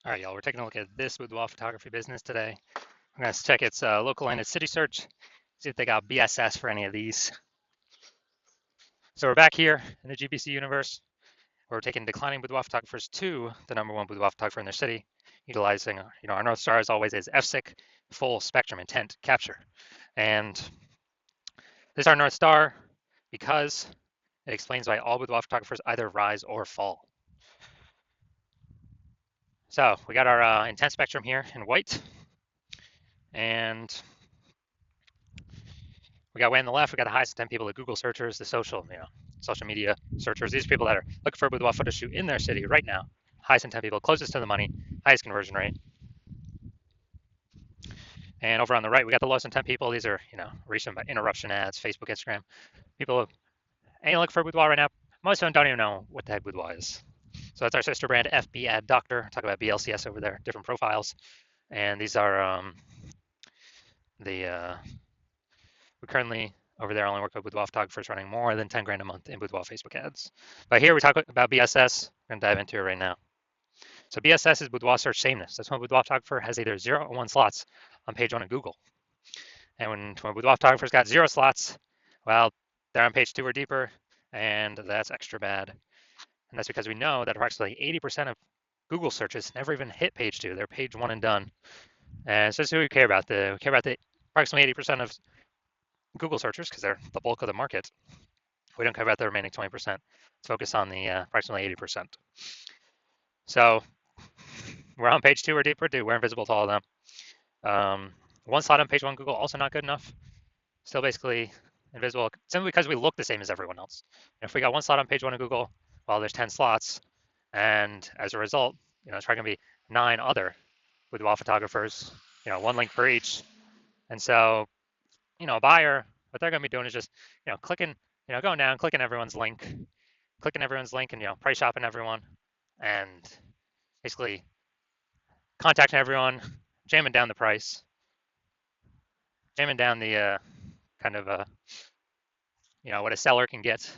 All right, y'all, we're taking a look at this boudoir photography business today. I'm going to check its local and its city search, see if they got BSS for any of these. So we're back here in the GBC universe, where we're taking declining boudoir photographers to the #1 boudoir photographer in their city, utilizing, our North Star as always is FSIC, full spectrum intent capture. And this is our North Star because it explains why all boudoir photographers either rise or fall. So we got our intent spectrum here in white, and we got way on the left, we got the highest intent people, the Google searchers, the social media searchers. These are people that are looking for a boudoir photo shoot in their city right now. Highest intent people, closest to the money, highest conversion rate. And over on the right, we got the lowest intent people. These are, reaching by interruption ads, Facebook, Instagram. People ain't looking for a boudoir right now. Most of them don't even know what the heck boudoir is. So that's our sister brand, FB Ad Doctor. Talk about BLCS over there, different profiles. And these are we currently over there only work with boudoir photographers running more than 10 grand a month in boudoir Facebook ads. But here we talk about BSS. We're going to dive into it right now. So BSS is boudoir search sameness. That's when a boudoir photographer has either 0 or 1 slots on page 1 of Google. And when a boudoir photographer's got 0 slots, well, they're on page 2 or deeper, and that's extra bad. And that's because we know that approximately 80% of Google searches never even hit page 2. They're page 1 and done. And so this is who we care about. We care about the approximately 80% of Google searchers because they're the bulk of the market. We don't care about the remaining 20%. Let's focus on the approximately 80%. So we're on page 2 or deeper. We're invisible to all of them. 1 slot on page 1 Google, also not good enough. Still basically invisible simply because we look the same as everyone else. And if we got 1 slot on page 1 of Google, well, there's 10 slots. And as a result, it's probably going to be 9 other boudoir photographers, 1 link for each. And so, a buyer, what they're going to be doing is just, clicking, going down, clicking everyone's link and, price shopping everyone and basically contacting everyone, jamming down the price, jamming down the what a seller can get.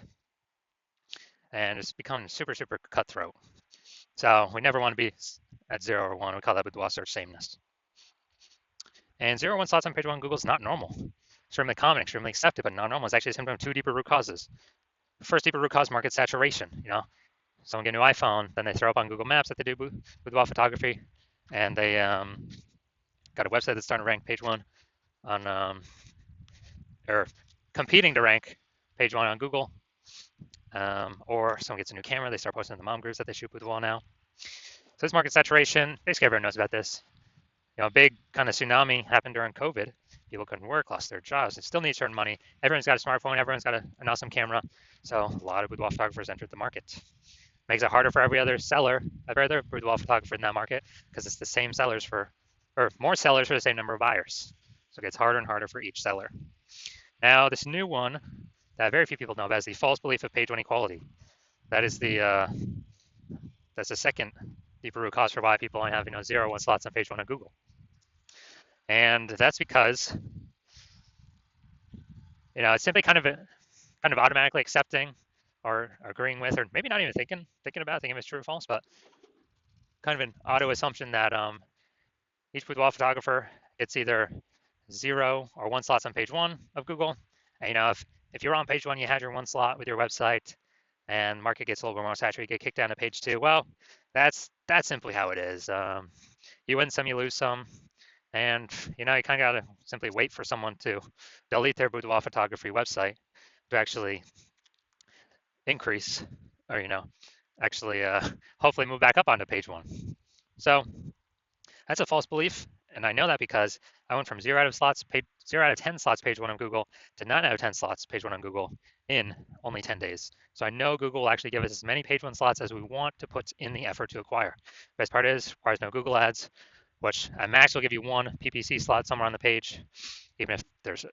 And it's become super, super cutthroat. So we never want to be at 0 or 1. We call that boudoir search sameness. And 0 or 1 slots on page 1 Google is not normal. Extremely common, extremely accepted, but not normal. It's actually a symptom of 2 deeper root causes. The first deeper root cause, market saturation. Someone get a new iPhone, then they throw up on Google Maps that they do boudoir photography, and they got a website that's starting to rank page 1 on, or competing to rank page 1 on Google. Or someone gets a new camera, they start posting in the mom groups that they shoot boudoir now. So this market saturation, basically everyone knows about this. A big kind of tsunami happened during COVID. People couldn't work, lost their jobs. They still need certain money. Everyone's got a smartphone. Everyone's got an awesome camera. So a lot of boudoir photographers entered the market. Makes it harder for every other seller, every other boudoir photographer in that market, because it's the same sellers or more sellers for the same number of buyers. So it gets harder and harder for each seller. Now, this new one that very few people know about is the false belief of page 1 equality. That is that's the second deeper root cause for why people only have 0 or 1 slots on page 1 of Google. And that's because it's simply kind of automatically accepting or agreeing with, or maybe not even thinking about if it's true or false, but kind of an auto assumption that each boudoir photographer gets either 0 or 1 slots on page 1 of Google. And if you're on page 1, you had your 1 slot with your website, and market gets a little bit more saturated, you get kicked down to page 2. Well, that's simply how it is. You win some, you lose some. And, you kind of got to simply wait for someone to delete their boudoir photography website to actually increase or, actually hopefully move back up onto page 1. So that's a false belief. And I know that because I went from 0 out of 10 slots page 1 on Google to 9 out of 10 slots page 1 on Google in only 10 days. So I know Google will actually give us as many page 1 slots as we want to put in the effort to acquire. Best part is, requires no Google ads, which at max will give you 1 PPC slot somewhere on the page, even if there's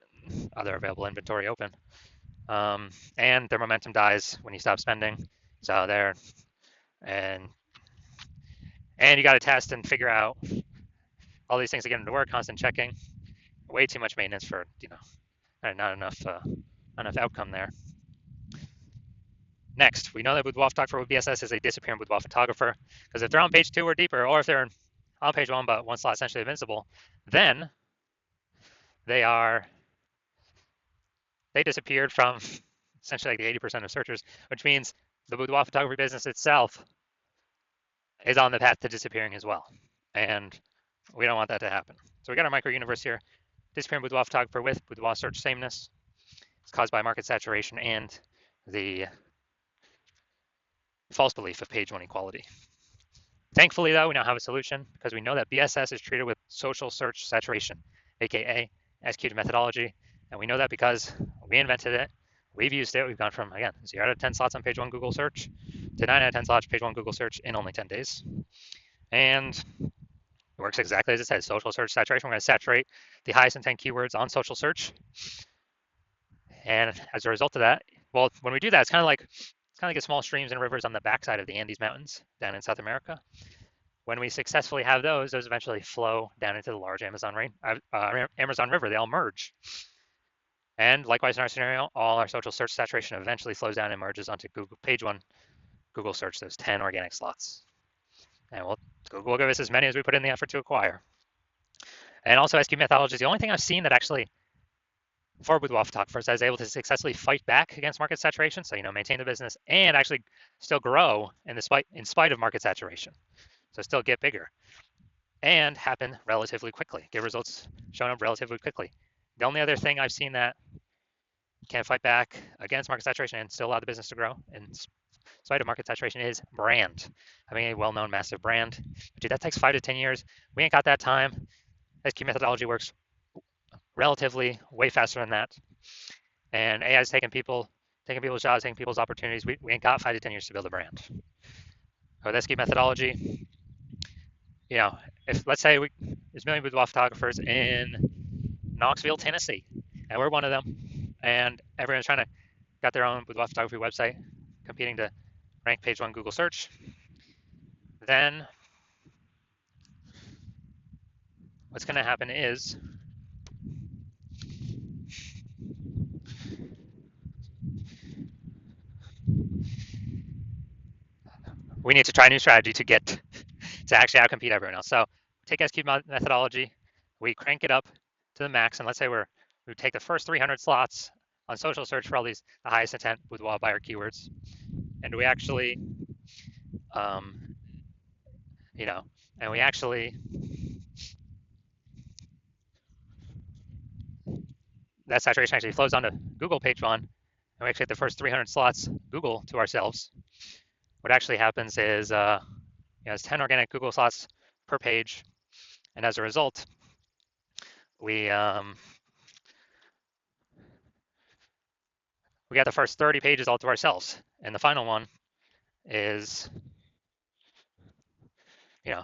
other available inventory open. And their momentum dies when you stop spending. So there, and you got to test and figure out all these things to get them to work, constant checking, way too much maintenance for, not enough outcome there. Next, we know that boudoir photographer with BSS is a disappearing boudoir photographer, because if they're on page 2 or deeper, or if they're in on page one, but one slot essentially invincible, then they disappeared from essentially like the 80% of searchers, which means the boudoir photography business itself is on the path to disappearing as well. And we don't want that to happen. So we got our micro universe here. Disappearing boudoir photographer with boudoir search sameness. It's caused by market saturation and the false belief of page one equality. Thankfully, though, we now have a solution because we know that BSS is treated with social search saturation, aka SQ methodology. And we know that because we invented it, we've used it. We've gone from, again, 0 out of 10 slots on page one Google search to 9 out of 10 slots page one Google search in only 10 days. And it works exactly as it says, social search saturation. We're going to saturate the highest intent keywords on social search. And as a result of that, well, when we do that, it's kind of like the small streams and rivers on the backside of the Andes Mountains down in South America. When we successfully have those eventually flow down into the large Amazon River. They all merge. And likewise in our scenario, all our social search saturation eventually flows down and merges onto Google page one, Google search, those 10 organic slots. And Google will give us as many as we put in the effort to acquire. And also SQ methodology is the only thing I've seen that actually, for boudoir photographers, that is able to successfully fight back against market saturation. So, maintain the business and actually still grow in spite of market saturation. So still get bigger and happen relatively quickly, get results shown up relatively quickly. The only other thing I've seen that can fight back against market saturation and still allow the business to grow in spite of market saturation is brand. Having a well-known massive brand. Dude, that takes 5 to 10 years. We ain't got that time. SQ methodology works relatively way faster than that. And AI is taking people's jobs, taking people's opportunities. We ain't got 5 to 10 years to build a brand. With SQ methodology, if let's say there's a million boudoir photographers in Knoxville, Tennessee, and we're one of them, and everyone's got their own boudoir photography website, competing to rank page one Google search, then what's going to happen is we need to try a new strategy to actually outcompete everyone else. So take SQ methodology, we crank it up to the max, and let's say we take the first 300 slots on social search for all the highest intent boudoir buyer keywords, and we actually, that saturation actually flows onto Google page one, and we actually get the first 300 slots Google to ourselves. What actually happens is it's 10 organic Google slots per page, and as a result, we got the first 30 pages all to ourselves, and the final one is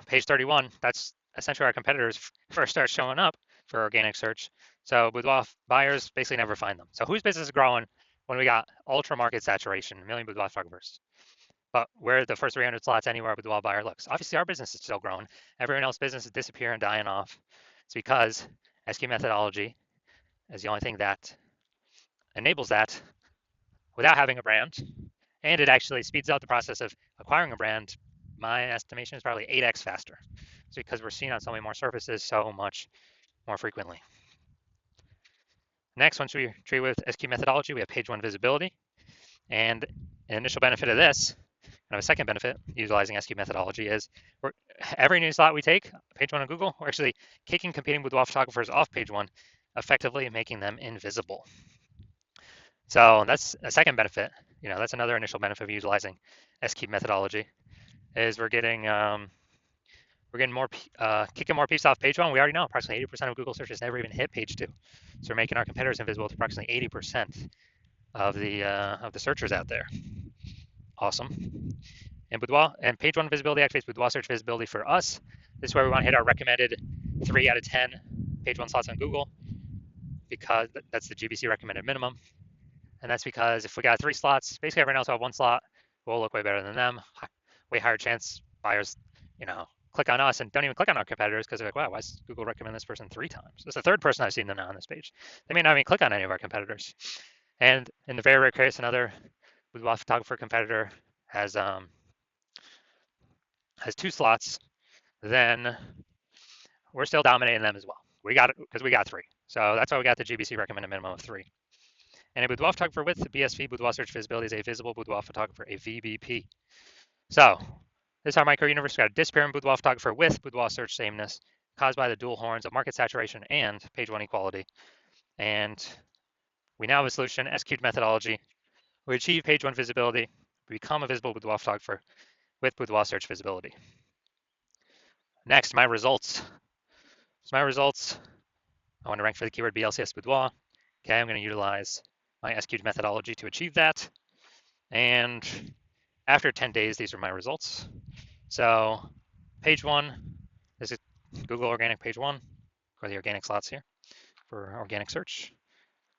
page 31. That's essentially our competitors first start showing up for organic search. So boudoir buyers basically never find them. So whose business is growing when we got ultra market saturation, a million boudoir photographers? But where the first 300 slots anywhere a boudoir buyer looks. Obviously, our business is still growing. Everyone else's business is disappearing, dying off. It's because SQ methodology is the only thing that enables that without having a brand. And it actually speeds up the process of acquiring a brand. My estimation is probably 8x faster. It's because we're seen on so many more surfaces so much more frequently. Next, once we treat with SQ methodology, we have page one visibility. And an initial benefit of this, and a second benefit utilizing SQ methodology, is every new slot we take, page one on Google, we're actually kicking competing boudoir photographers off page one, effectively making them invisible. So that's a second benefit. That's another initial benefit of utilizing SQ methodology, is we're getting more kicking more people off page one. We already know approximately 80% of Google searches never even hit page two, so we're making our competitors invisible to approximately 80% of the searchers out there. Awesome. And boudoir and page one visibility activates boudoir search visibility for us. This is where we want to hit our recommended 3 out of 10 page one slots on Google, because that's the GBC recommended minimum. And that's because if we got 3 slots, basically everyone else will have 1 slot, we'll look way better than them. Way higher chance buyers, click on us and don't even click on our competitors because they're like, wow, why does Google recommend this person 3 times? That's the 3rd person I've seen them now on this page. They may not even click on any of our competitors. And in the very rare case, another boudoir photographer competitor has 2 slots, then we're still dominating them as well. We got it because we got 3. So that's why we got the GBC recommended minimum of 3. And a boudoir photographer with the BSV boudoir search visibility is a visible boudoir photographer, a VBP. So this is our micro universe. We got a disappearing boudoir photographer with boudoir search sameness caused by the dual horns of market saturation and page 1 equality. And we now have a solution, execute methodology. We achieve page 1 visibility, we become a visible boudoir photographer with boudoir search visibility. Next, my results. So my results, I want to rank for the keyword BLCS boudoir. Okay, I'm going to utilize my execute methodology to achieve that. And after 10 days, these are my results. So page 1, this is Google organic page 1, or the organic slots here for organic search.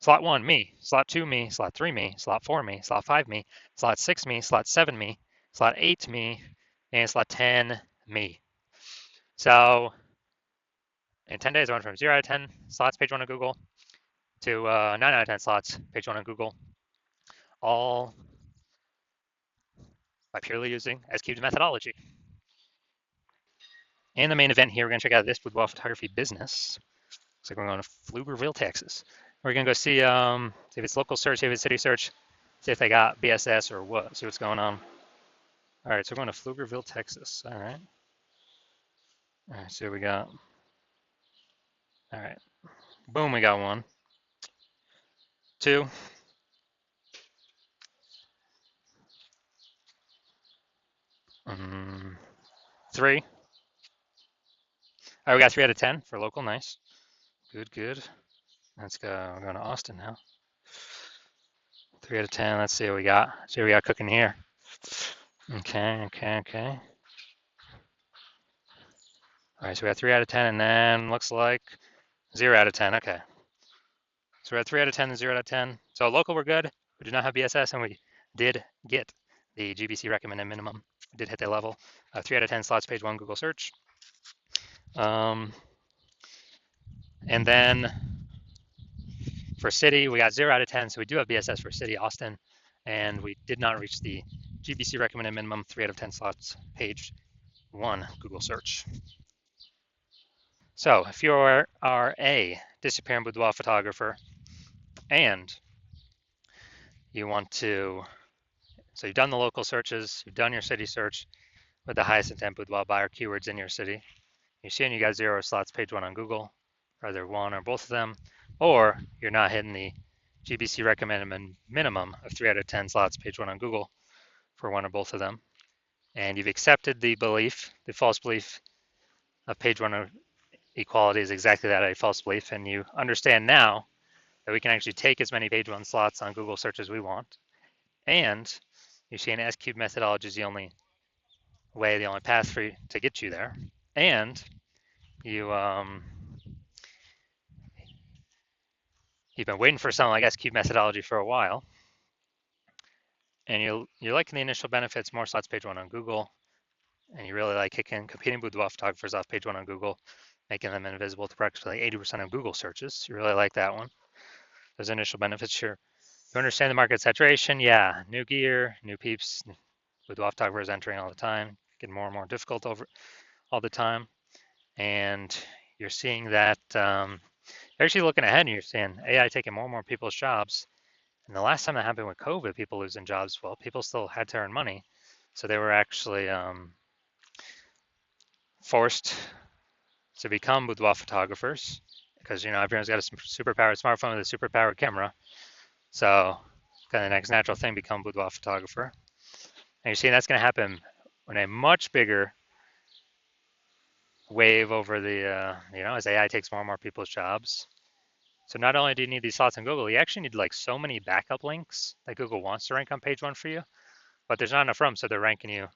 Slot 1, me. Slot 2, me. Slot 3, me. Slot 4, me. Slot 5, me. Slot 6, me. Slot 7, me. Slot 8, me. And slot 10, me. So in 10 days, I went from 0 out of 10 slots, page 1 on Google, to 9 out of 10 slots, page 1 on Google, all by purely using SQ's methodology. And the main event here, we're going to check out this boudoir photography business. Looks like we're going to Pflugerville, Texas. We're going to go see if it's local search, if it's city search, see if they got BSS or what, see what's going on. All right, so we're going to Pflugerville, Texas. All right. All right, see what we got. All right. Boom, we got 1. 2. 3. All right, we got 3 out of 10 for local. Nice. Good, good. Let's go. We're going to Austin now. 3 out of 10. Let's see what we got. See what we got cooking here. Okay. All right, so we got 3 out of 10, and then looks like 0 out of 10. Okay. So we're at 3 out of 10 and 0 out of 10. So local, we're good. We do not have BSS, and we did get the GBC recommended minimum. We did hit that level. 3 out of 10 slots, page 1, Google search. And then for city, we got 0 out of 10. So we do have BSS for city, Austin, and we did not reach the GBC recommended minimum, 3 out of 10 slots, page 1, Google search. So if you are a disappearing boudoir photographer and you want to, so you've done the local searches, you've done your city search with the highest intent boudoir buyer keywords in your city, you're seeing you got 0 slots, page 1 on Google, either 1 or both of them, or you're not hitting the GBC recommended minimum of 3 out of 10 slots, page 1 on Google for 1 or both of them, and you've accepted the belief, the false belief of page 1 equality is exactly that, a false belief, and you understand now that we can actually take as many page 1 slots on Google search as we want, and you see an S-cube methodology is the only way, the only path for you to get you there, and you've been waiting for something like S-cube methodology for a while, and you're liking the initial benefits, more slots, page 1 on Google, and you really like kicking competing boudoir photographers off page 1 on Google, making them invisible to practically 80% of Google searches. You really like that one. Those initial benefits, sure. You understand the market saturation, yeah. New gear, new peeps, boudoir photographers entering all the time, getting more and more difficult over all the time. And you're seeing that, you're actually looking ahead and you're seeing AI taking more and more people's jobs. And the last time that happened with COVID, people losing jobs, well, people still had to earn money. So they were actually forced to become boudoir photographers because, everyone's got a superpowered smartphone with a superpowered camera. So kind of the next natural thing, become boudoir photographer. And you're seeing that's going to happen in a much bigger wave over the, as AI takes more and more people's jobs. So not only do you need these slots on Google, you actually need like so many backup links that Google wants to rank on page 1 for you, but there's not enough room, so they're ranking you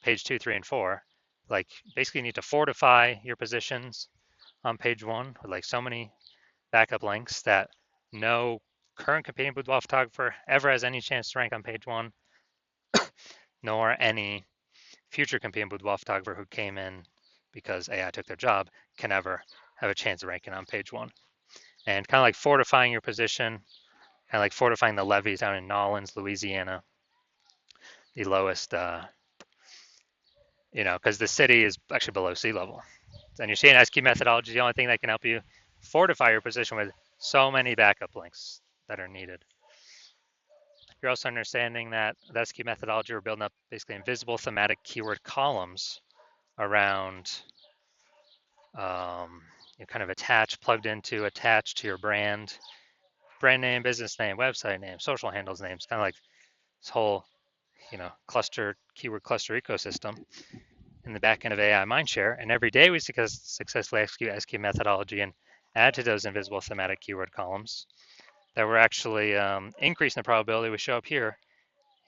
page 2, 3, and 4. Like basically you need to fortify your positions on page 1 with like so many backup links that no current competing boudoir photographer ever has any chance to rank on page 1, nor any future competing boudoir photographer who came in because AI took their job can ever have a chance of ranking on page 1. And kind of like fortifying your position, kind of like fortifying the levees down in Nolens, Louisiana, the lowest, because the city is actually below sea level. And you're seeing SQ methodology is the only thing that can help you fortify your position with so many backup links that are needed. You're also understanding that the SQ methodology, we're building up basically invisible thematic keyword columns around kind of attached to your brand name, business name, website name, social handles names, kind of like this whole, keyword cluster ecosystem in the back end of AI Mindshare. And every day we successfully execute SQ methodology and add to those invisible thematic keyword columns that we're actually increasing the probability we show up here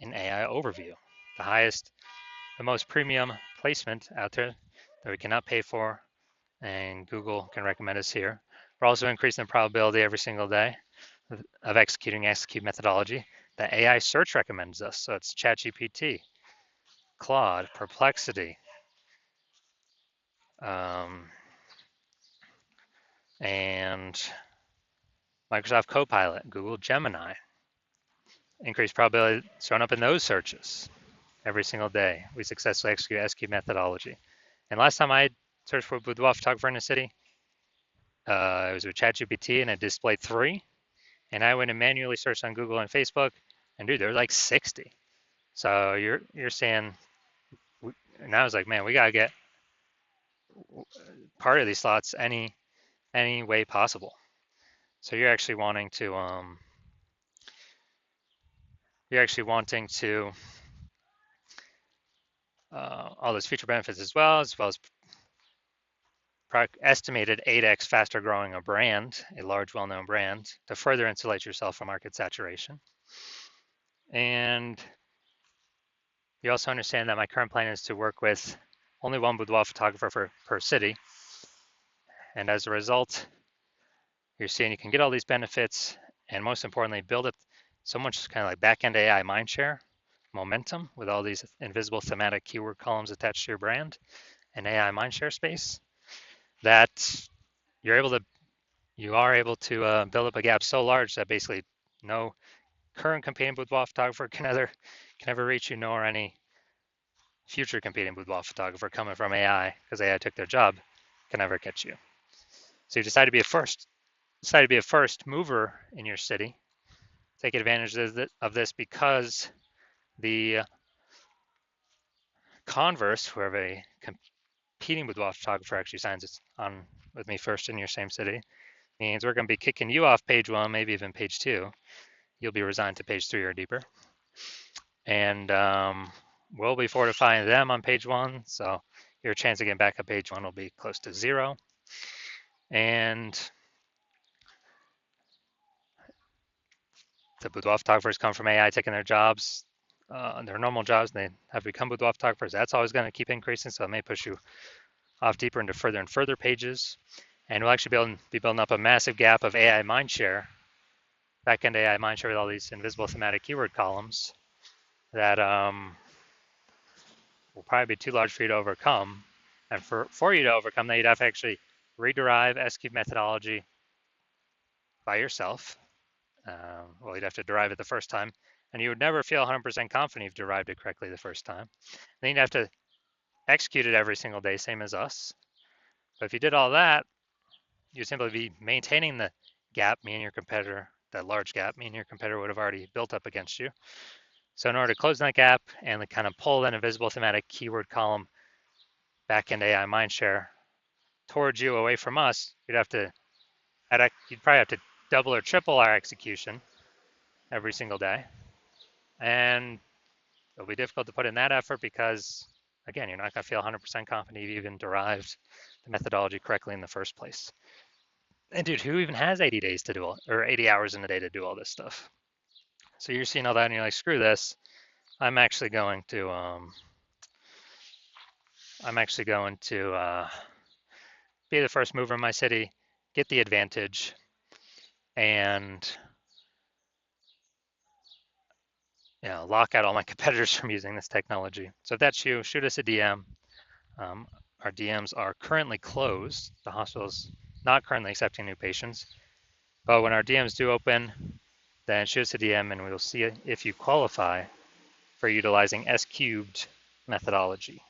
in AI overview, the most premium placement out there that we cannot pay for, and Google can recommend us here. We're also increasing the probability every single day of executing SQ methodology that AI search recommends us. So it's ChatGPT, Claude, Perplexity, and Microsoft Copilot, Google Gemini. Increased probability showing up in those searches every single day. We successfully execute SQ methodology. And last time I searched for boudoir photographer in a city, it was with ChatGPT and it displayed 3. And I went and manually searched on Google and Facebook, and dude, there were like 60. So you're saying, and I was like, man, we gotta get part of these slots any way possible. So you're actually wanting to all those feature benefits as well as estimated 8x faster growing a large well-known brand, to further insulate yourself from market saturation. And you also understand that my current plan is to work with only one boudoir photographer per city. And as a result, you're seeing you can get all these benefits, and most importantly, build up so much kind of like back-end AI mindshare momentum with all these invisible thematic keyword columns attached to your brand and AI mindshare space, that you are able to build up a gap so large that basically no current competing boudoir photographer can ever reach you, nor any future competing boudoir photographer coming from AI, because AI took their job, can ever catch you. So you decided to be a first mover in your city. Take advantage of this because the converse, whoever a competing boudoir photographer actually signs on with me first in your same city, means we're going to be kicking you off page 1, maybe even page 2. You'll be resigned to page 3 or deeper. And we'll be fortifying them on page 1, so your chance of getting back up page 1 will be close to 0. And the boudoir photographers come from AI taking their jobs, their normal jobs, and they have become boudoir photographers. That's always going to keep increasing, so it may push you off deeper into further and further pages. And we'll actually be building up a massive gap of AI mindshare, back-end AI mindshare with all these invisible thematic keyword columns that will probably be too large for you to overcome. And for you to overcome that, you'd have to actually rederive SQ methodology by yourself. Well, you'd have to derive it the first time, and you would never feel 100% confident you've derived it correctly the first time. Then you'd have to execute it every single day, same as us. But if you did all that, you'd simply be maintaining the gap, me and your competitor, that large gap, me and your competitor would have already built up against you. So in order to close that gap and kind of pull that invisible thematic keyword column back-end AI mindshare towards you, away from us, you'd probably have to double or triple our execution every single day. And it'll be difficult to put in that effort because, again, you're not going to feel 100% confident you've even derived the methodology correctly in the first place. And dude, who even has 80 days to do or 80 hours in a day to do all this stuff? So you're seeing all that and you're like, screw this. I'm actually going to be the first mover in my city, get the advantage, and lock out all my competitors from using this technology. So if that's you, shoot us a DM. Our DMs are currently closed. The hospital's not currently accepting new patients. But when our DMs do open, then shoot us a DM and we will see if you qualify for utilizing S-cubed methodology.